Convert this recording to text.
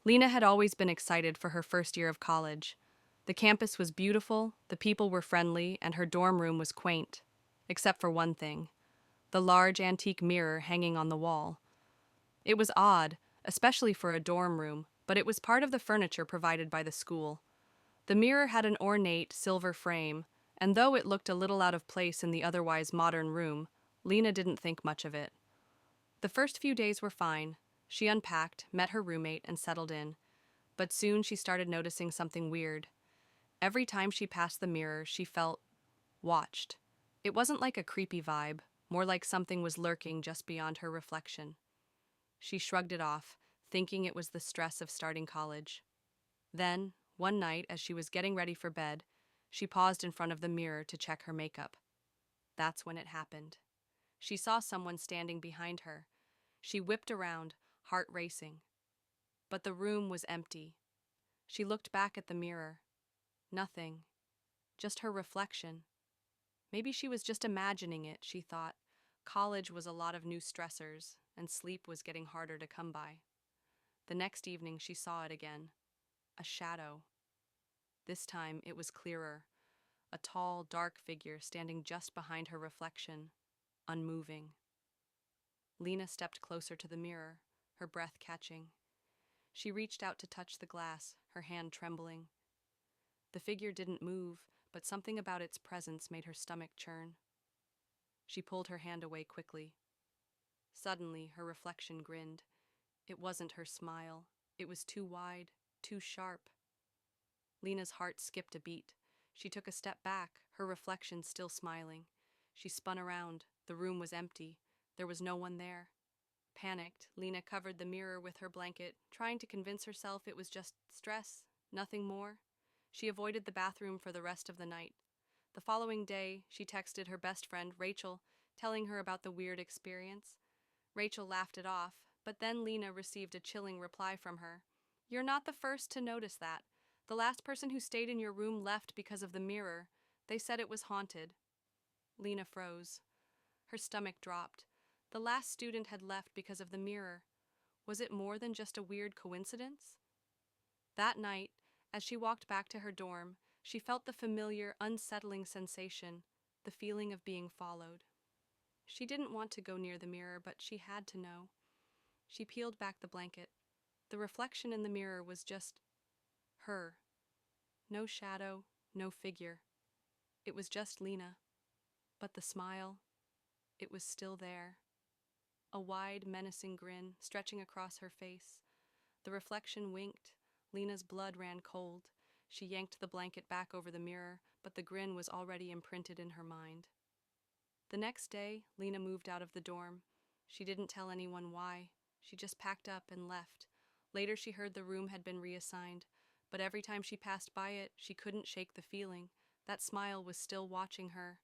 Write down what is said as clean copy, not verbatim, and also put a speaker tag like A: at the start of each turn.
A: Lena had always been excited for her first year of college. The campus was beautiful, the people were friendly, and her dorm room was quaint. Except for one thing: the large antique mirror hanging on the wall. It was odd, especially for a dorm room, but it was part of the furniture provided by the school. The mirror had an ornate silver frame, and though it looked a little out of place in the otherwise modern room, Lena didn't think much of it. The first few days were fine. She unpacked, met her roommate, and settled in. But soon she started noticing something weird. Every time she passed the mirror, she felt watched. It wasn't like a creepy vibe, more like something was lurking just beyond her reflection. She shrugged it off, thinking it was the stress of starting college. Then, one night, as she was getting ready for bed, she paused in front of the mirror to check her makeup. That's when it happened. She saw someone standing behind her. She whipped around, heart racing. But the room was empty. She looked back at the mirror. Nothing. Just her reflection. Maybe she was just imagining it, she thought. College was a lot of new stressors, and sleep was getting harder to come by. The next evening she saw it again. A shadow. This time it was clearer. A tall, dark figure standing just behind her reflection, unmoving. Lena stepped closer to the mirror, her breath catching. She reached out to touch the glass, her hand trembling. The figure didn't move, but something about its presence made her stomach churn. She pulled her hand away quickly. Suddenly, her reflection grinned. It wasn't her smile. It was too wide, too sharp. Lena's heart skipped a beat. She took a step back, her reflection still smiling. She spun around. The room was empty. There was no one there. Panicked, Lena covered the mirror with her blanket, trying to convince herself it was just stress, nothing more. She avoided the bathroom for the rest of the night. The following day, she texted her best friend, Rachel, telling her about the weird experience. Rachel laughed it off, but then Lena received a chilling reply from her. "You're not the first to notice that. The last person who stayed in your room left because of the mirror. They said it was haunted." Lena froze. Her stomach dropped. The last student had left because of the mirror. Was it more than just a weird coincidence? That night, as she walked back to her dorm, she felt the familiar, unsettling sensation, the feeling of being followed. She didn't want to go near the mirror, but she had to know. She peeled back the blanket. The reflection in the mirror was just her. No shadow, no figure. It was just Lena. But the smile, it was still there. A wide, menacing grin stretching across her face. The reflection winked. Lena's blood ran cold. She yanked the blanket back over the mirror, but the grin was already imprinted in her mind. The next day, Lena moved out of the dorm. She didn't tell anyone why. She just packed up and left. Later, she heard the room had been reassigned, but every time she passed by it, she couldn't shake the feeling. That smile was still watching her.